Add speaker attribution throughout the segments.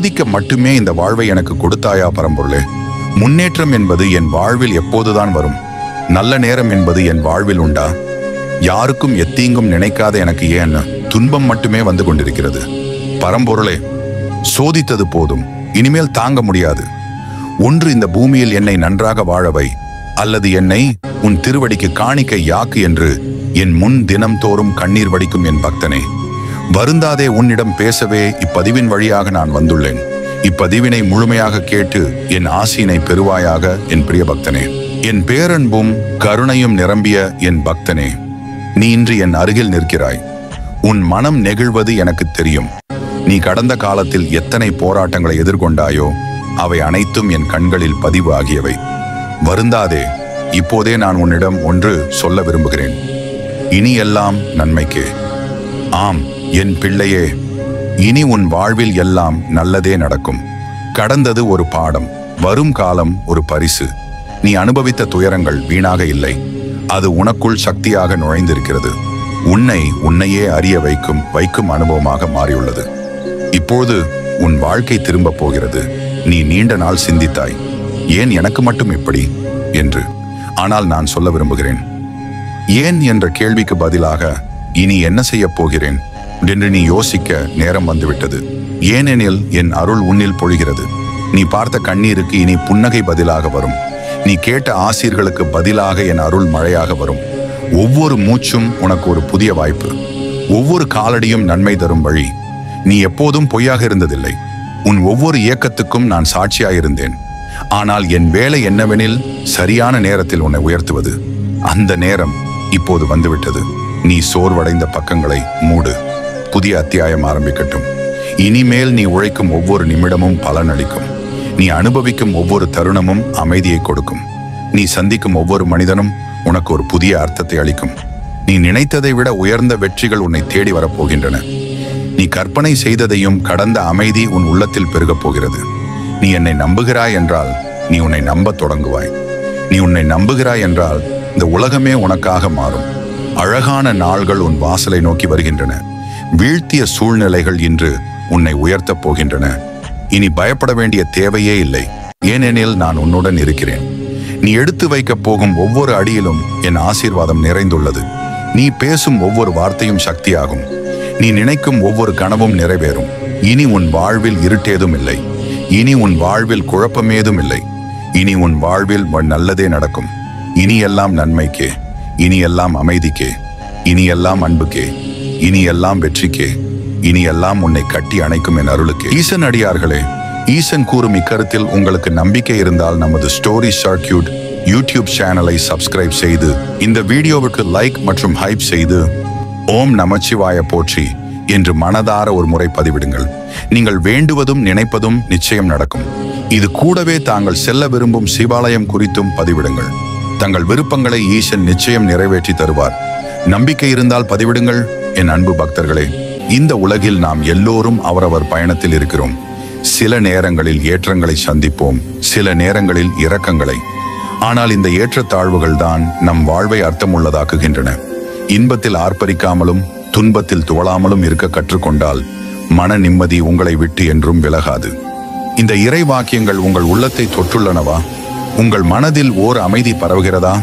Speaker 1: சோதிக்க மட்டுமே இந்த வாழ்வை எனக்கு கொடுத்தாயா பரம்பொருளே? முன்னேற்றம் என்பது என் வாழ்வில் எப்போதுதான் வரும்? நல்ல நேரம் என்பது என் வாழ்வில் உண்டா? யாருக்கும் எத்தீங்கும் நினைக்காத எனக்கு ஏன் துன்பம் மட்டுமே வந்து கொண்டிருக்கிறது? பரம்பொருளே, சோதித்தது போதும், இனிமேல் தாங்க முடியாது. ஒன்று இந்த பூமியில் என்னை நன்றாக வாழவை, அல்லது என்னை உன் திருவடிக்கு காணிக்கை யாக்கு என்று என் முன் தினம் தோறும் கண்ணீர் வடிக்கும் என் பக்தனே. வருந்தாதே, உன்னிடம் பேசவே இப்பதிவின் வழியாக நான் வந்துள்ளேன். இப்பதிவினை முழுமையாக கேட்டு என் ஆசீனை பெறுவாயாக என் பிரிய பக்தனே. என் பேரன்பும் கருணையும் நிரம்பிய என் பக்தனே, நீ இன்று என் அருகில் நிற்கிறாய். உன் மனம் நெகிழ்வது எனக்கு தெரியும். நீ கடந்த காலத்தில் எத்தனை போராட்டங்களை எதிர்கொண்டாயோ அவை அனைத்தும் என் கண்களில் பதிவு ஆகியவை. வருந்தாதே, இப்போதே நான் உன்னிடம் ஒன்று சொல்ல விரும்புகிறேன். இனி எல்லாம் நன்மைக்கே. ஆம் என் பிள்ளையே, இனி உன் வாழ்வில் எல்லாம் நல்லதே நடக்கும். கடந்தது ஒரு பாடம், வரும் காலம் ஒரு பரிசு. நீ அனுபவித்த துயரங்கள் வீணாக இல்லை, அது உனக்குள் சக்தியாக நுழைந்திருக்கிறது. உன்னையே அறிய வைக்கும் அனுபவமாக மாறியுள்ளது. இப்போது உன் வாழ்க்கை திரும்ப போகிறது. நீ நீண்ட நாள் சிந்தித்தாய், ஏன் எனக்கு மட்டும் இப்படி என்று. ஆனால் நான் சொல்ல விரும்புகிறேன், ஏன் என்ற கேள்விக்கு பதிலாக இனி என்ன செய்ய போகிறேன் என்று நீ யோசிக்க நேரம் வந்துவிட்டது. ஏனெனில் என் அருள் உன்னில் பொழிகிறது. நீ பார்த்த கண்ணீருக்கு இனி புன்னகை பதிலாக வரும். நீ கேட்ட ஆசீர்களுக்கு பதிலாக என் அருள் மழையாக வரும். ஒவ்வொரு மூச்சும் உனக்கு ஒரு புதிய வாய்ப்பு, ஒவ்வொரு காலடியும் நன்மை தரும் வழி. நீ எப்போதும் பொய்யாக இருந்ததில்லை. உன் ஒவ்வொரு இயக்கத்துக்கும் நான் சாட்சியாயிருந்தேன். ஆனால் என் வேலை என்னவெனில் சரியான நேரத்தில் உன்னை உயர்த்துவது. அந்த நேரம் இப்போது வந்துவிட்டது. நீ சோர்வடைந்த பக்கங்களை மூடு. புதிய அத்தியாயம் ஆரம்பிக்கட்டும். இனிமேல் நீ உழைக்கும் ஒவ்வொரு நிமிடமும் பலனளிக்கும். நீ அனுபவிக்கும் ஒவ்வொரு தருணமும் அமைதியை கொடுக்கும். நீ சந்திக்கும் ஒவ்வொரு மனிதனும் உனக்கு ஒரு புதிய அர்த்தத்தை அளிக்கும். நீ நினைத்ததை விட உயர்ந்த வெற்றிகள் உன்னை தேடி வரப்போகின்றன. நீ கற்பனை செய்ததையும் கடந்த அமைதி உன் உள்ளத்தில் பெருகப் போகிறது. நீ என்னை நம்புகிறாய் என்றால் நீ உன்னை நம்பத் தொடங்குவாய். நீ உன்னை நம்புகிறாய் என்றால் இந்த உலகமே உனக்காக மாறும். அழகான நாள்கள் உன் வாசலை நோக்கி வருகின்றன. வீழ்த்திய சூழ்நிலைகள் இன்று உன்னை உயர்த்தப் போகின்றன. இனி பயப்பட வேண்டிய தேவையே இல்லை, ஏனெனில் நான் உன்னுடன் இருக்கிறேன். நீ எடுத்து வைக்கப் போகும் ஒவ்வொரு அடியிலும் என் ஆசீர்வாதம் நிறைந்துள்ளது. நீ பேசும் ஒவ்வொரு வார்த்தையும் சக்தியாகும். நீ நினைக்கும் ஒவ்வொரு கனவும் நிறைவேறும். இனி உன் வாழ்வில் இருட்டேதும் இல்லை. இனி உன் வாழ்வில் குழப்பமேதும் இல்லை. இனி உன் வாழ்வில் நல்லதே நடக்கும். இனி எல்லாம் நன்மைக்கே, இனி எல்லாம் அமைதிக்கே, இனி எல்லாம் அன்புக்கே, இனி எல்லாம் வெற்றிக்கே, இனி எல்லாம் உன்னை கட்டி அணைக்கும் என் அருளுக்கே. ஈசன் அடியார்களே, ஈசன் கூறும் இக்கருத்தில் உங்களுக்கு நம்பிக்கை இருந்தால் நமது ஸ்டோரி சர்க்கியூட் யூடியூப் சேனலை சப்ஸ்கிரைப் செய்து இந்த வீடியோவுக்கு லைக் மற்றும் ஹைப் செய்து ஓம் நமச்சிவாய போற்றி என்று மனதார ஒரு முறை பதிவிடுங்கள். நீங்கள் வேண்டுவதும் நினைப்பதும் நிச்சயம் நடக்கும். இது கூடவே தாங்கள் செல்ல விரும்பும் சிவாலயம் குறித்தும் பதிவிடுங்கள். தங்கள் விருப்பங்களை ஈசன் நிச்சயம் நிறைவேற்றி தருவார். நம்பிக்கை இருந்தால் பதிவிடுங்கள். என் அன்பு பக்தர்களே, இந்த உலகில் நாம் எல்லோரும் அவரவர் பயணத்தில் இருக்கிறோம். சில நேரங்களில் ஏற்றங்களை சந்திப்போம், சில நேரங்களில் இரக்கங்களை. ஆனால் இந்த ஏற்றத்தாழ்வுகள் தான் நம் வாழ்வை அர்த்தமுள்ளதாக்குகின்றன. இன்பத்தில் ஆர்ப்பரிக்காமலும் துன்பத்தில் துவளாமலும் இருக்க கற்றுக்கொண்டால் மன நிம்மதி உங்களை விட்டு என்றும் விலகாது. இந்த இறை வாக்கியங்கள் உங்கள் உள்ளத்தை தொற்றுள்ளனவா? உங்கள் மனதில் ஓர் அமைதி பரவுகிறதா?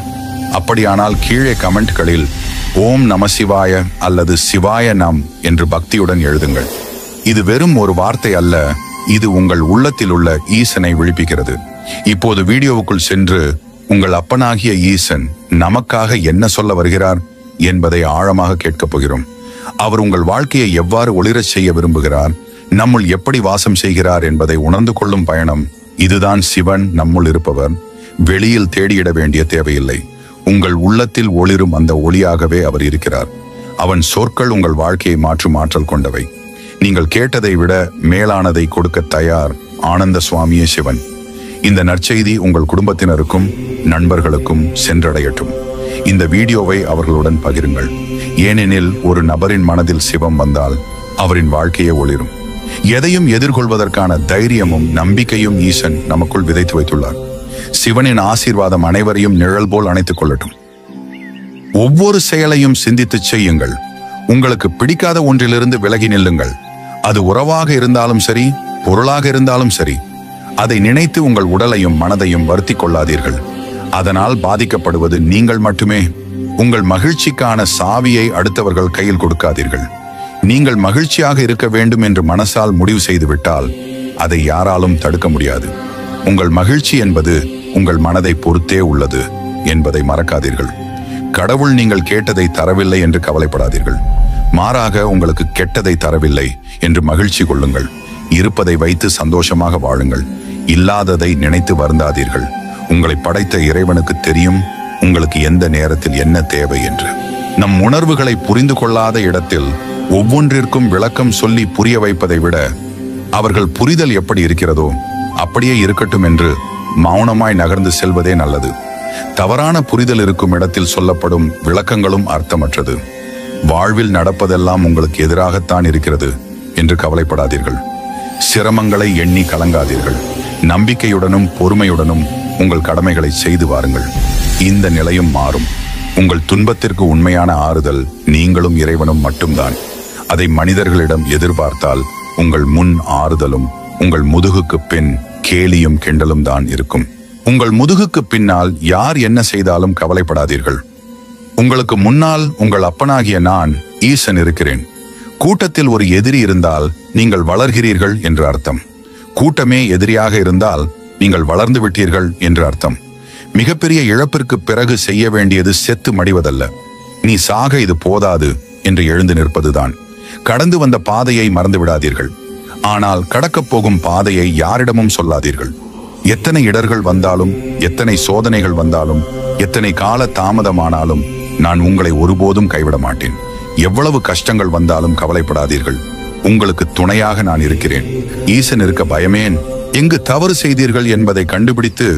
Speaker 1: அப்படியானால் கீழே கமெண்ட்களில் ஓம் நமசிவாய அல்லது சிவாய நாம் என்று பக்தியுடன் எழுதுங்கள். இது வெறும் ஒரு வார்த்தை அல்ல, இது உங்கள் உள்ளத்தில் உள்ள ஈசனை விழிப்பிக்கிறது. இப்போது வீடியோவுக்குள் சென்று உங்கள் அப்பனாகிய ஈசன் நமக்காக என்ன சொல்ல வருகிறார் என்பதை ஆழமாக கேட்கப் போகிறோம். அவர் உங்கள் வாழ்க்கையை எவ்வாறு ஒளிரச் செய்ய விரும்புகிறார், நம்முள் எப்படி வாசம் செய்கிறார் என்பதை உணர்ந்து கொள்ளும் பயணம் இதுதான். சிவன் நம்முள் இருப்பவர். வெளியில் தேடியிட வேண்டிய தேவையில்லை. உங்கள் உள்ளத்தில் ஒளிரும் அந்த ஒளியாகவே அவர் இருக்கிறார். அவன் சொற்கள் உங்கள் வாழ்க்கையை மாற்றும் ஆற்றல் கொண்டவை. நீங்கள் கேட்டதை விட மேலானதை கொடுக்க தயார் ஆனந்த சுவாமியே சிவன். இந்த நற்செய்தி உங்கள் குடும்பத்தினருக்கும் நண்பர்களுக்கும் சென்றடையட்டும். இந்த வீடியோவை அவர்களுடன் பகிருங்கள். ஏனெனில் ஒரு நபரின் மனதில் சிவம் வந்தால் அவரின் வாழ்க்கையே ஒளிரும். எதையும் எதிர்கொள்வதற்கான தைரியமும் நம்பிக்கையும் ஈசன் நமக்குள் விதைத்து வைத்துள்ளார். சிவனின் ஆசீர்வாதம் அனைவரையும் நிழல் போல் அணைத்துக் கொள்ளட்டும். ஒவ்வொரு செயலையும் சிந்தித்து செய்யுங்கள். உங்களுக்கு பிடிக்காத ஒன்றிலிருந்து விலகி நில்லுங்கள். அது உறவாக இருந்தாலும் சரி, பொருளாக இருந்தாலும் சரி, அதை நினைத்து உங்கள் உடலையும் மனதையும் வருத்திக் கொள்ளாதீர்கள். அதனால் பாதிக்கப்படுவது நீங்கள் மட்டுமே. உங்கள் மகிழ்ச்சிக்கான சாவியை அடுத்தவர்கள் கையில் கொடுக்காதீர்கள். நீங்கள் மகிழ்ச்சியாக இருக்க வேண்டும் என்று மனசால் முடிவு செய்துவிட்டால் அதை யாராலும் தடுக்க முடியாது. உங்கள் மகிழ்ச்சி என்பது உங்கள் மனதை பொறுத்தே உள்ளது என்பதை மறக்காதீர்கள். கடவுள் நீங்கள் கேட்டதை தரவில்லை என்று கவலைப்படாதீர்கள். மாறாக உங்களுக்கு கெட்டதை தரவில்லை என்று மகிழ்ச்சி கொள்ளுங்கள். இருப்பதை வைத்து சந்தோஷமாக வாழுங்கள். இல்லாததை நினைத்து வருந்தாதீர்கள். உங்களை படைத்த இறைவனுக்கு தெரியும் உங்களுக்கு எந்த நேரத்தில் என்ன தேவை என்று. நம் உணர்வுகளை புரிந்து கொள்ளாத இடத்தில் ஒவ்வொன்றிற்கும் விளக்கம் சொல்லி புரிய வைப்பதை விட அவர்கள் புரிதல் எப்படி இருக்கிறதோ அப்படியே இருக்கட்டும் என்று மௌனமாய் நகர்ந்து செல்வதே நல்லது. தவறான புரிதல் இருக்கும் இடத்தில் சொல்லப்படும் விளக்கங்களும் அர்த்தமற்றது. வாழ்வில் நடப்பதெல்லாம் உங்களுக்கு எதிராகத்தான் இருக்கிறது என்று கவலைப்படாதீர்கள். சிரமங்களை எண்ணி கலங்காதீர்கள். நம்பிக்கையுடனும் பொறுமையுடனும் உங்கள் கடமைகளை செய்து வாருங்கள். இந்த நிலையும் மாறும். உங்கள் துன்பத்திற்கு உண்மையான ஆறுதல் நீங்களும் இறைவனும் மட்டும்தான். அதை மனிதர்களிடம் எதிர்பார்த்தால் உங்கள் முன் ஆறுதலும் உங்கள் முதுகுக்கு பின் கேலியும் கிண்டலும் தான் இருக்கும். உங்கள் முதுகுக்கு பின்னால் யார் என்ன செய்தாலும் கவலைப்படாதீர்கள். உங்களுக்கு முன்னால் உங்கள் அப்பனாகிய நான் ஈசன் இருக்கிறேன். கூட்டத்தில் ஒரு எதிரி இருந்தால் நீங்கள் வளர்கிறீர்கள் என்று அர்த்தம். கூட்டமே எதிரியாக இருந்தால் நீங்கள் வளர்ந்து விட்டீர்கள் என்று அர்த்தம். மிகப்பெரிய இழப்பிற்கு பிறகு செய்ய வேண்டியது செத்து மடிவதல்ல, நீ சாக இது போதாது என்று எழுந்து நிற்பதுதான். கடந்து வந்த பாதையை மறந்து விடாதீர்கள். ஆனால் கடக்கப் போகும் பாதையை யாரிடமும் சொல்லாதீர்கள். எத்தனை இடர்கள் வந்தாலும், எத்தனை சோதனைகள் வந்தாலும், எத்தனை கால தாமதமானாலும் நான் உங்களை ஒருபோதும் கைவிட மாட்டேன். எவ்வளவு கஷ்டங்கள் வந்தாலும் கவலைப்படாதீர்கள். உங்களுக்கு துணையாக நான் இருக்கிறேன். ஈசன் இருக்க பயமேன்? எங்கு தவறு செய்தீர்கள் என்பதை கண்டுபிடித்து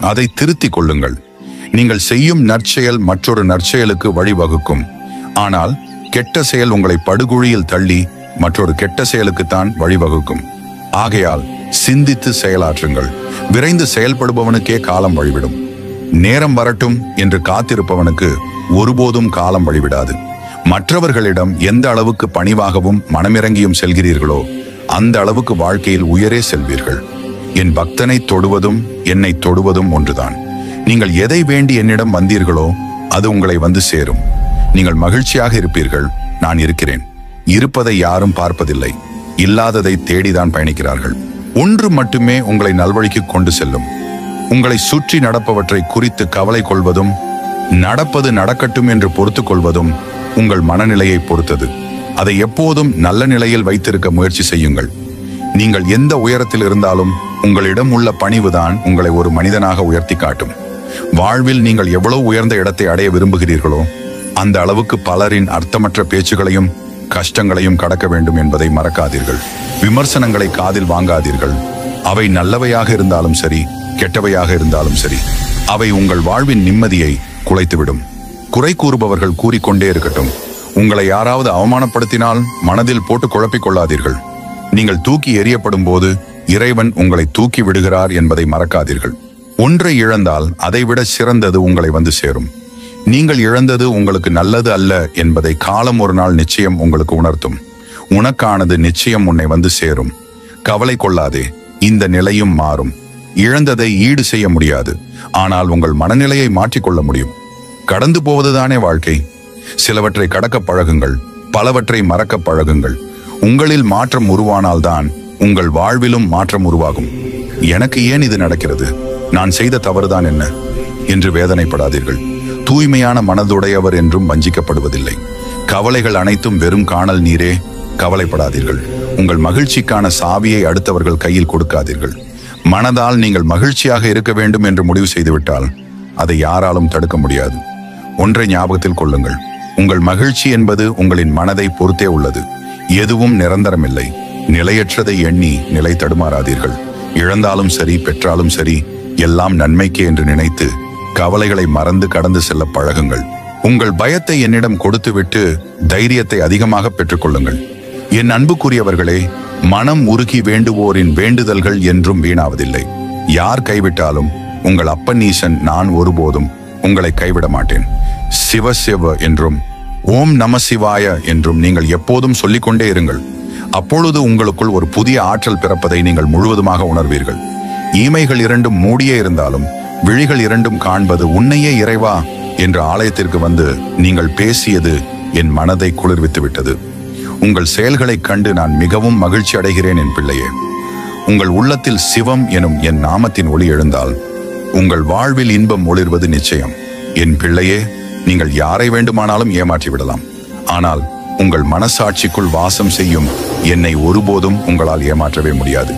Speaker 1: அதை திருத்திக் கொள்ளுங்கள். நீங்கள் செய்யும் நற்செயல் மற்றொரு நற்செயலுக்கு வழிவகுக்கும். ஆனால் கெட்ட செயல் உங்களை படுகுழியில் தள்ளி மற்றொரு கெட்ட செயலுக்குத்தான் வழிவகுக்கும். ஆகையால் சிந்தித்து செயலாற்றுங்கள். விரைந்து செயல்படுபவனுக்கே காலம் வழிவிடும். நேரம் வரட்டும் என்று காத்திருப்பவனுக்கு ஒருபோதும் காலம் வழிவிடாது. மற்றவர்களிடம் எந்த அளவுக்கு பணிவாகவும் மனமிறங்கியும் செல்கிறீர்களோ அந்த அளவுக்கு வாழ்க்கையில் உயரே செல்வீர்கள். என் பக்தனை தொடுவதும் என்னை தொடுவதும் ஒன்றுதான். நீங்கள் எதை வேண்டி என்னிடம் வந்தீர்களோ அது உங்களை வந்து சேரும். நீங்கள் மகிழ்ச்சியாக இருப்பீர்கள். நான் இருக்கிறேன். இருப்பதை யாரும் பார்ப்பதில்லை, இல்லாததை தேடிதான் பயணிக்கிறார்கள். ஒன்று மட்டுமே உங்களை நல்வழிக்கு கொண்டு செல்லும். உங்களை சுற்றி நடப்பவற்றை குறித்து கவலை கொள்வதும் நடப்பது நடக்கட்டும் என்று பொறுத்து கொள்வதும் உங்கள் மனநிலையை பொறுத்தது. அதை எப்போதும் நல்ல நிலையில் வைத்திருக்க முயற்சி செய்யுங்கள். நீங்கள் எந்த உயரத்தில் இருந்தாலும் உங்களிடம் உள்ள பணிவுதான் உங்களை ஒரு மனிதனாக உயர்த்தி காட்டும். வாழ்வில் நீங்கள் எவ்வளவு உயர்ந்த இடத்தை அடைய விரும்புகிறீர்களோ அந்த அளவுக்கு பலரின் அர்த்தமற்ற பேச்சுகளையும் கஷ்டங்களையும் கடக்க வேண்டும் என்பதை மறக்காதீர்கள். விமர்சனங்களை காதில் வாங்காதீர்கள். அவை நல்லவையாக இருந்தாலும் சரி, கெட்டவையாக இருந்தாலும் சரி, அவை உங்கள் வாழ்வின் நிம்மதியை குலைத்துவிடும். குறை கூறுபவர்கள் கூறிக்கொண்டே இருக்கட்டும். உங்களை யாராவது அவமானப்படுத்தினால் மனதில் போட்டு குழப்பிக் கொள்ளாதீர்கள். நீங்கள் தூக்கி எறியப்படும் போது இறைவன் உங்களை தூக்கி விடுகிறார் என்பதை மறக்காதீர்கள். ஒன்றை இழந்தால் அதைவிட சிறந்தது உங்களை வந்து சேரும். நீங்கள் இழந்தது உங்களுக்கு நல்லது அல்ல என்பதை காலம் ஒரு நாள் நிச்சயம் உங்களுக்கு உணர்த்தும். உனக்கானது நிச்சயம் உன்னை வந்து சேரும். கவலை கொள்ளாதே. இந்த நிலையும் மாறும். இழந்ததை ஈடு செய்ய முடியாது, ஆனால் உங்கள் மனநிலையை மாற்றிக்கொள்ள முடியும். கடந்து போவதுதானே வாழ்க்கை. சிலவற்றை கடக்க பழகுங்கள், பலவற்றை மறக்க பழகுங்கள். உங்களில் மாற்றம் உருவானால்தான் உங்கள் வாழ்விலும் மாற்றம் உருவாகும். எனக்கு ஏன் இது நடக்கிறது, நான் செய்த தவறுதான் என்ன என்று வேதனைப்படாதீர்கள். தூய்மையான மனதுடையவர் என்றும் வஞ்சிக்கப்படுவதில்லை. கவலைகள் அனைத்தும் வெறும் காணல் நீரே. கவலைப்படாதீர்கள். உங்கள் மகிழ்ச்சிக்கான சாவியை அடுத்தவர்கள் கையில் கொடுக்காதீர்கள். மனதால் நீங்கள் மகிழ்ச்சியாக இருக்க வேண்டும் என்று முடிவு செய்துவிட்டால் அதை யாராலும் தடுக்க முடியாது. ஒன்றை ஞாபகத்தில் கொள்ளுங்கள், உங்கள் மகிழ்ச்சி என்பது உங்களின் மனதை பொறுத்தே உள்ளது. எதுவும் நிரந்தரமில்லை. நிலையற்றதை எண்ணி நிலை தடுமாறாதீர்கள். இழந்தாலும் சரி, பெற்றாலும் சரி, எல்லாம் நன்மைக்கே என்று நினைத்து கவலைகளை மறந்து கடந்து செல்ல பழகுங்கள். உங்கள் பயத்தை என்னிடம் கொடுத்துவிட்டு தைரியத்தை அதிகமாக பெற்றுக்கொள்ளுங்கள். என் அன்புக்குரியவர்களே, மனம் உருகி வேண்டுவோரின் வேண்டுதல்கள் என்றும் வீணாவதில்லை. யார் கைவிட்டாலும் உங்கள் அப்பன் ஈசன் நான் ஒருபோதும் உங்களை கைவிட மாட்டேன். சிவ சிவ என்றும் ஓம் நம சிவாய என்றும் நீங்கள் எப்போதும் சொல்லிக்கொண்டே இருங்கள். அப்பொழுது உங்களுக்குள் ஒரு புதிய ஆற்றல் பிறப்பதை நீங்கள் முழுவதுமாக உணர்வீர்கள். ஈமைகள் இரண்டும் மூடியே இருந்தாலும் விழிகள் இரண்டும் காண்பது உன்னையே இறைவா என்ற ஆலயத்திற்கு வந்து நீங்கள் பேசியது என் மனதை குளிர்வித்து விட்டது. உங்கள் செயல்களைக் கண்டு நான் மிகவும் மகிழ்ச்சி அடைகிறேன் என் பிள்ளையே. உங்கள் உள்ளத்தில் சிவம் எனும் என் நாமத்தின் ஒளி எழுந்தால் உங்கள் வாழ்வில் இன்பம் ஒளிர்வது நிச்சயம். என் பிள்ளையே, நீங்கள் யாரை வேண்டுமானாலும் ஏமாற்றி விடலாம். ஆனால் உங்கள் மனசாட்சிக்குள் வாசம் செய்யும் என்னை ஒருபோதும் உங்களால் ஏமாற்றவே முடியாது.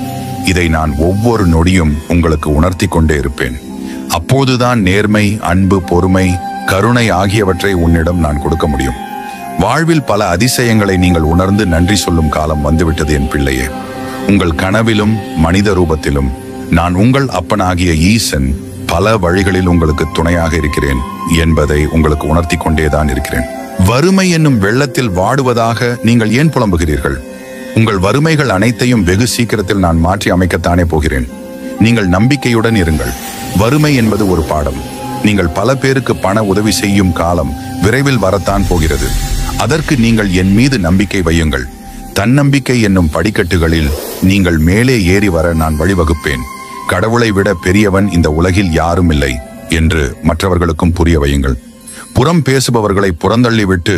Speaker 1: இதை நான் ஒவ்வொரு நொடியும் உங்களுக்கு உணர்த்தி கொண்டே இருப்பேன். அப்போதுதான் நேர்மை, அன்பு, பொறுமை, கருணை ஆகியவற்றை உன்னிடம் நான் கொடுக்க முடியும். வாழ்வில் பல அதிசயங்களை நீங்கள் உணர்ந்து நன்றி சொல்லும் காலம் வந்துவிட்டது என் பிள்ளையே. உங்கள் கனவிலும் மனித ரூபத்திலும் நான் உங்கள் அப்பனாகிய ஈசன் பல வழிகளில் உங்களுக்கு துணையாக இருக்கிறேன் என்பதை உங்களுக்கு உணர்த்தி கொண்டேதான் இருக்கிறேன். வறுமை என்னும் வெள்ளத்தில் வாடுவதாக நீங்கள் ஏன் புலம்புகிறீர்கள்? உங்கள் வறுமைகள் அனைத்தையும் வெகு சீக்கிரத்தில் நான் மாற்றி அமைக்கத்தானே போகிறேன். நீங்கள் நம்பிக்கையுடன் இருங்கள். வறுமை என்பது ஒரு பாடம். நீங்கள் பல பேருக்கு பண உதவி செய்யும் காலம் விரைவில் வரத்தான் போகிறது. அதற்கு நீங்கள் என் மீது நம்பிக்கை வையுங்கள். தன்னம்பிக்கை என்னும் படிக்கட்டுகளில் நீங்கள் மேலே ஏறி வர நான் வழிவகுப்பேன். கடவுளை விட பெரியவன் இந்த உலகில் யாரும் இல்லை என்று மற்றவர்களுக்கும் புரிய வையுங்கள். புறம் பேசுபவர்களை புறந்தள்ளிவிட்டு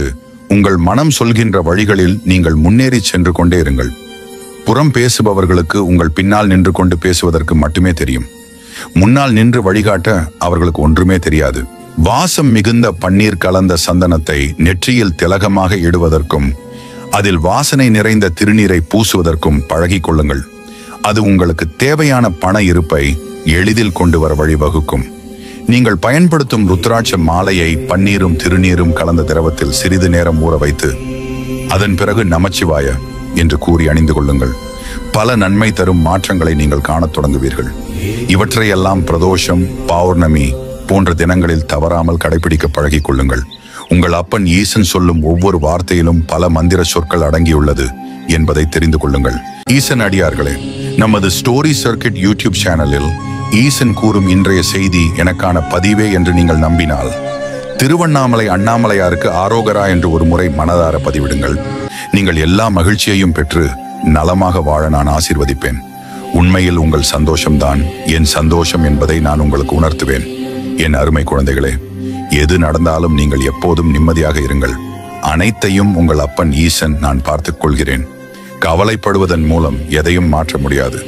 Speaker 1: உங்கள் மனம் சொல்கின்ற வழிகளில் நீங்கள் முன்னேறி சென்று கொண்டே இருங்கள். புறம் பேசுபவர்களுக்கு உங்கள் பின்னால் நின்று கொண்டு பேசுவதற்கு மட்டுமே தெரியும். முன்னால் நின்று வழிகாட்ட அவர்களுக்கு ஒன்றுமே தெரியாது. வாசம் மிகுந்த பன்னீர் கலந்த சந்தனத்தை நெற்றியில் திலகமாக இடுவதற்கும் அதில் வாசனை நிறைந்த திருநீரை பூசுவதற்கும் பழகிக் கொள்ளுங்கள். அது உங்களுக்கு தேவையான பண இருப்பை எளிதில் கொண்டு வர வழிவகுக்கும். நீங்கள் பயன்படுத்தும் ருத்ராட்ச மாலையை பன்னீரும் திருநீரும் கலந்த திரவத்தில் சிறிது நேரம் ஊற வைத்து அதன் பிறகு நமச்சிவாய என்று கூறி அணிந்து கொள்ளுங்கள். பல நன்மை தரும் மாற்றங்களை நீங்கள் காணத் தொடங்குவீர்கள். இவற்றையெல்லாம் பிரதோஷம், பௌர்ணமி போன்ற தினங்களில் தவறாமல் கடைபிடிக்க பழகிக் கொள்ளுங்கள். உங்கள் அப்பன் ஈசன் சொல்லும் ஒவ்வொரு வார்த்தையிலும் பல மந்திர சொற்கள் அடங்கியுள்ளது என்பதை தெரிந்து கொள்ளுங்கள். ஈசன் அடியார்களே, நமது ஸ்டோரி சர்க்கிட் யூடியூப் சேனலில் ஈசன் கூறும் இன்றைய செய்தி எனக்கான பதிவே என்று நீங்கள் நம்பினால் திருவண்ணாமலை அண்ணாமலையாருக்கு ஆரோகரா என்று ஒரு முறை மனதார பதிவிடுங்கள். நீங்கள் எல்லா மகிழ்ச்சியையும் பெற்று நலமாக வாழ நான் ஆசீர்வதிப்பேன். உண்மையில் உங்கள் சந்தோஷம்தான் என் சந்தோஷம் என்பதை நான் உங்களுக்கு உணர்த்துவேன். என் அருமை குழந்தைகளே, எது நடந்தாலும் நீங்கள் எப்போதும் நிம்மதியாக இருங்கள். அனைத்தையும் உங்கள் அப்பன் ஈசன் நான் பார்த்துக் கொள்கிறேன். கவலைப்படுவதன் மூலம் எதையும் மாற்ற முடியாது.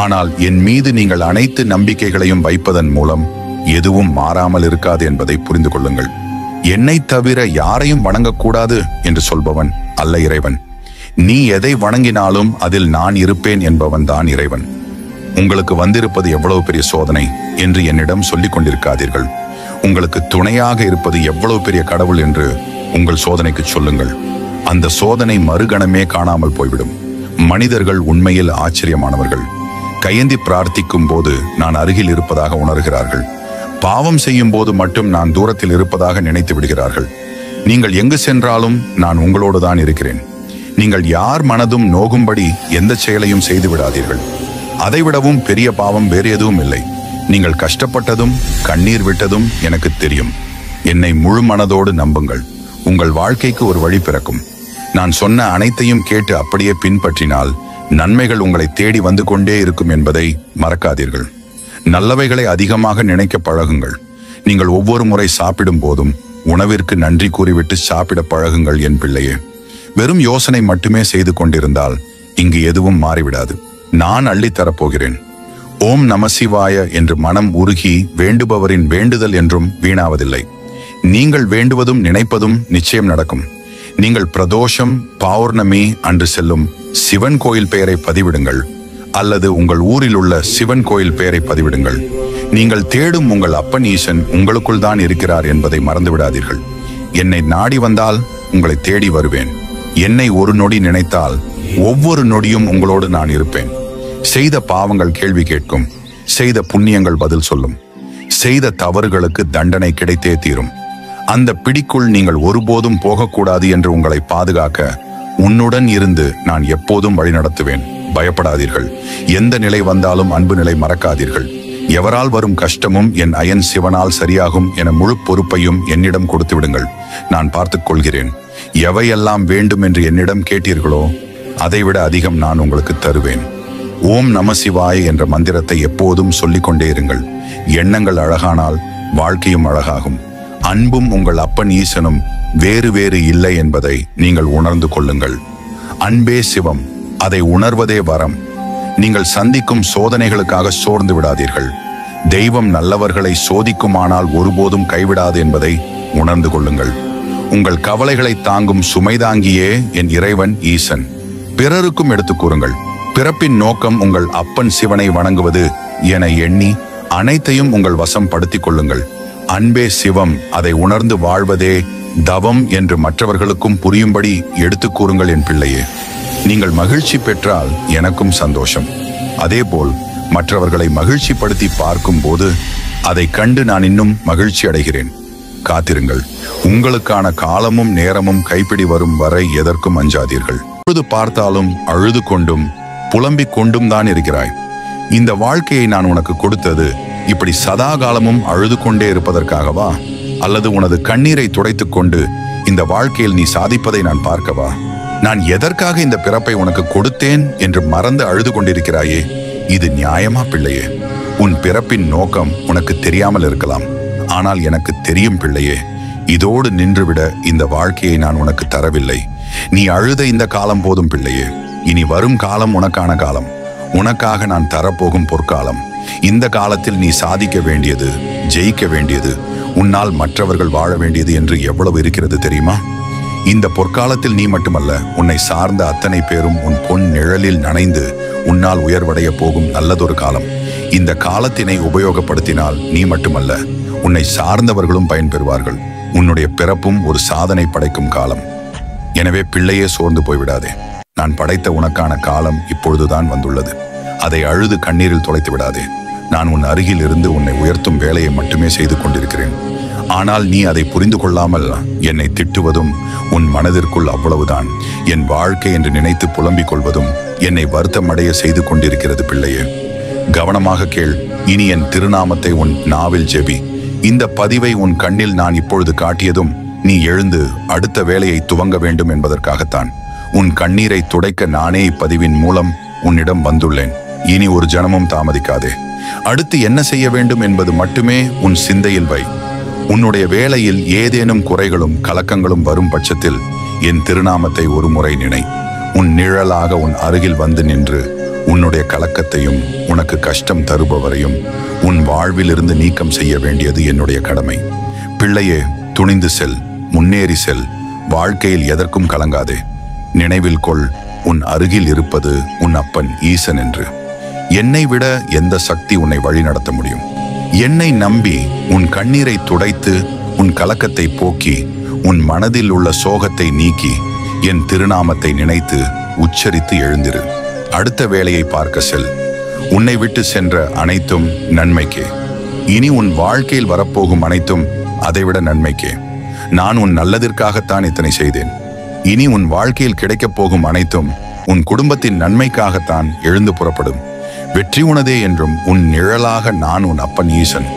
Speaker 1: ஆனால் என் மீது நீங்கள் அனைத்து நம்பிக்கைகளையும் வைப்பதன் மூலம் எதுவும் மாறாமல் இருக்காது என்பதை புரிந்து கொள்ளுங்கள். என்னை தவிர யாரையும் வணங்கக்கூடாது என்று சொல்பவன் அல்ல இறைவன். நீ எதை வணங்கினாலும் அதில் நான் இருப்பேன் என்பவன் தான் இறைவன். உங்களுக்கு வந்திருப்பது எவ்வளவு பெரிய சோதனை என்று என்னிடம் சொல்லிக் கொண்டிருக்காதீர்கள். உங்களுக்கு துணையாக இருப்பது எவ்வளவு பெரிய கடவுள் என்று உங்கள் சோதனைக்கு சொல்லுங்கள். அந்த சோதனை மறுகணமே காணாமல் போய்விடும். மனிதர்கள் உண்மையில் ஆச்சரியமானவர்கள். கையேந்தி பிரார்த்திக்கும் போது நான் அருகில் இருப்பதாக உணர்கிறார்கள். பாவம் செய்யும் போது மட்டும் நான் தூரத்தில் இருப்பதாக நினைத்து விடுகிறார்கள். நீங்கள் எங்கு சென்றாலும் நான் உங்களோடு தான் இருக்கிறேன். நீங்கள் யார் மனதும் நோகும்படி எந்த செயலையும் செய்து விடாதீர்கள். அதைவிடவும் பெரிய பாவம் வேறு எதுவும் இல்லை. நீங்கள் கஷ்டப்பட்டதும் கண்ணீர் விட்டதும் எனக்கு தெரியும். என்னை முழு மனதோடு நம்புங்கள். உங்கள் வாழ்க்கைக்கு ஒரு வழி பிறக்கும். நான் சொன்ன அனைத்தையும் கேட்டு அப்படியே பின்பற்றினால் நன்மைகள் உங்களை தேடி வந்து கொண்டே இருக்கும் என்பதை மறக்காதீர்கள். நல்லவைகளை அதிகமாக நினைக்க பழகுங்கள். நீங்கள் ஒவ்வொரு முறை சாப்பிடும் போதும் உணவிற்கு நன்றி கூறிவிட்டு சாப்பிட பழகுங்கள் என் பிள்ளையே. வெறும் யோசனை மட்டுமே செய்து கொண்டிருந்தால் இங்கு எதுவும் மாறிவிடாது. நான் அள்ளித்தரப்போகிறேன். ஓம் நம சிவாய என்று மனம் உருகி வேண்டுபவரின் வேண்டுதல் என்றும் வீணாவதில்லை. நீங்கள் வேண்டுவதும் நினைப்பதும் நிச்சயம் நடக்கும். நீங்கள் பிரதோஷம், பௌர்ணமி அன்று செல்லும் சிவன் கோயில் பெயரை பதிவிடுங்கள். அல்லது உங்கள் ஊரில் உள்ள சிவன் கோயில் பெயரை பதிவிடுங்கள். நீங்கள் தேடும் உங்கள் அப்பன் ஈசன் உங்களுக்குள் தான் இருக்கிறார் என்பதை மறந்துவிடாதீர்கள். என்னை நாடி வந்தால் உங்களை தேடி வருவேன். என்னை ஒரு நொடி நினைத்தால் ஒவ்வொரு நொடியும் உங்களோடு நான் இருப்பேன். செய்த பாவங்கள் கேள்வி கேட்கும். செய்த புண்ணியங்கள் பதில் சொல்லும். செய்த தவறுகளுக்கு தண்டனை கிடைத்தே தீரும். அந்த பிடிக்குள் நீங்கள் ஒருபோதும் போகக்கூடாது என்று உங்களை பாதுகாக்க உன்னுடன் இருந்து நான் எப்போதும் வழிநடத்துவேன். பயப்படாதீர்கள். எந்த நிலை வந்தாலும் அன்பு நிலை மறக்காதீர்கள். எவரால் வரும் கஷ்டமும் என் அயன் சிவனால் சரியாகும் என முழு பொறுப்பையும் என்னிடம் கொடுத்து விடுங்கள். நான் பார்த்துக் கொள்கிறேன். எவையெல்லாம் வேண்டும் என்று என்னிடம் கேட்டீர்களோ அதைவிட அதிகம் நான் உங்களுக்கு தருவேன். ஓம் நம சிவாய என்ற மந்திரத்தை எப்போதும் சொல்லிக்கொண்டே இருங்கள். எண்ணங்கள் அழகானால் வாழ்க்கையும் அழகாகும். அன்பும் உங்கள் அப்பன் ஈசனும் வேறு வேறு இல்லை என்பதை நீங்கள் உணர்ந்து கொள்ளுங்கள். அன்பே சிவம், அதை உணர்வதே வரம். நீங்கள் சந்திக்கும் சோதனைகளுக்காக சோர்ந்து விடாதீர்கள். தெய்வம் நல்லவர்களை சோதிக்குமானால் ஒருபோதும் கைவிடாது என்பதை உணர்ந்து கொள்ளுங்கள். உங்கள் கவலைகளை தாங்கும் சுமைதாங்கியே என் இறைவன் ஈசன். பிறருக்கும் எடுத்துக் கூறுங்கள். பிறப்பின் நோக்கம் உங்கள் அப்பன் சிவனை வணங்குவது என எண்ணி அனைத்தையும் உங்கள் வசம் படுத்திக் கொள்ளுங்கள். அன்பே சிவம், அதை உணர்ந்து வாழ்வதே தவம் என்று மற்றவர்களுக்கும் புரியும்படி எடுத்துக் கூறுங்கள் என் பிள்ளையே. நீங்கள் மகிழ்ச்சி பெற்றால் எனக்கும் சந்தோஷம். அதேபோல் மற்றவர்களை மகிழ்ச்சிப்படுத்தி பார்க்கும் போது அதை கண்டு நான் இன்னும் மகிழ்ச்சி அடைகிறேன். காத்திருங்கள். உங்களுக்கான காலமும் நேரமும் கைப்பிடி வரும் வரை எதற்கும் அஞ்சாதீர்கள். எப்பொழுது பார்த்தாலும் அழுது கொண்டும் புலம்பிக் கொண்டும் தான் இருக்கிறாய். இந்த வாழ்க்கையை நான் உனக்கு கொடுத்தது இப்படி சதா காலமும் அழுது கொண்டே இருப்பதற்காகவா? அல்லது உனது கண்ணீரை துடைத்துக் கொண்டு இந்த வாழ்க்கையில் நீ சாதிப்பதை நான் பார்க்கவா? நான் எதற்காக இந்த பிறப்பை உனக்கு கொடுத்தேன் என்று மறந்து அழுது கொண்டிருக்கிறாயே, இது நியாயமா பிள்ளையே? உன் பிறப்பின் நோக்கம் உனக்கு தெரியாமல் இருக்கலாம். ஆனால் எனக்கு தெரியும் பிள்ளையே. இதோடு நின்றுவிட இந்த வாழ்க்கையை நான் உனக்கு தரவில்லை. நீ அழுத இந்த காலம் போதும் பிள்ளையே. இனி வரும் காலம் உனக்கான காலம். உனக்காக நான் தரப்போகும் பொற்காலம். இந்த காலத்தில் நீ சாதிக்க வேண்டியது, ஜெயிக்க வேண்டியது, உன்னால் மற்றவர்கள் வாழ வேண்டியது என்று எவ்வளவு இருக்கிறது தெரியுமா? இந்த பொற்காலத்தில் நீ மட்டுமல்ல, உன்னை சார்ந்த அத்தனை பேரும் உன் பொன் நிழலில் நனைந்து உன்னால் உயர்வடைய போகும் நல்லதொரு காலம். இந்த காலத்தினை உபயோகப்படுத்தினால் நீ மட்டுமல்ல, உன்னை சார்ந்தவர்களும் பயன்பெறுவார்கள். உன்னுடைய பிறப்பும் ஒரு சாதனை படைக்கும் காலம். எனவே பிள்ளையே சோர்ந்து போய்விடாதே. நான் படைத்த உனக்கான காலம் இப்பொழுதுதான் வந்துள்ளது. அதை அழுது கண்ணீரில் தொலைத்து விடாதே. நான் உன் அருகில் இருந்து உன்னை உயர்த்தும் வேலையை மட்டுமே செய்து கொண்டிருக்கிறேன். ஆனால் நீ அதை புரிந்து கொள்ளாமல் என்னை திட்டுவதும் உன் மனதிற்குள் அவ்வளவுதான் என் வாழ்க்கை என்று நினைத்து புலம்பிக் கொள்வதும் என்னை வருத்தமடைய செய்து கொண்டிருக்கிறது பிள்ளையே. கவனமாக கேள். இனி என் திருநாமத்தை உன் நாவில் ஜெபி. இந்த பதிவை உன் கண்ணில் நான் இப்பொழுது காட்டியதும் நீ எழுந்து அடுத்த வேலையை துவங்க வேண்டும் என்பதற்காகத்தான். உன் கண்ணீரை துடைக்க நானே இப்பதிவின் மூலம் உன்னிடம் வந்துள்ளேன். இனி ஒரு ஜனமும் தாமதிக்காதே. அடுத்து என்ன செய்ய வேண்டும் என்பது மட்டுமே உன் சிந்தையில் வை. உன்னுடைய வேலையில் ஏதேனும் குறைகளும் கலக்கங்களும் வரும் பட்சத்தில் என் திருநாமத்தை ஒரு முறை நினை. உன் நிழலாக உன் அருகில் வந்து நின்று உன்னுடைய கலக்கத்தையும் உனக்கு கஷ்டம் தருபவரையும் உன் வாழ்விலிருந்து நீக்கம் செய்ய வேண்டியது என்னுடைய கடமை. பிள்ளையே, துணிந்து செல், முன்னேறி செல். வாழ்க்கையில் எதற்கும் கலங்காதே. நினைவில் கொள், உன் அருகில் இருப்பது உன் அப்பன் ஈசன் என்று. என்னை விட எந்த சக்தி உன்னை வழி நடத்த முடியும்? என்னை நம்பி உன் கண்ணீரை துடைத்து உன் கலக்கத்தை போக்கி உன் மனதில் உள்ள சோகத்தை நீக்கி என் திருநாமத்தை நினைத்து உச்சரித்து எழுந்திரு. அடுத்த வேலையை பார்க்க செல். உன்னை விட்டு சென்ற அனைத்தும் நன்மைக்கே. இனி உன் வாழ்க்கையில் வரப்போகும் அனைத்தும் அதைவிட நன்மைக்கே. நான் உன் நல்லதிற்காகத்தான் இத்தனை செய்தேன். இனி உன் வாழ்க்கையில் கிடைக்கப் போகும் அனைத்தும் உன் குடும்பத்தின் நன்மைக்காகத்தான். எழுந்து புறப்படும். வெற்றி உனதே என்றும் உன் நிழலாக நான் உன் அப்பன் ஈசன்.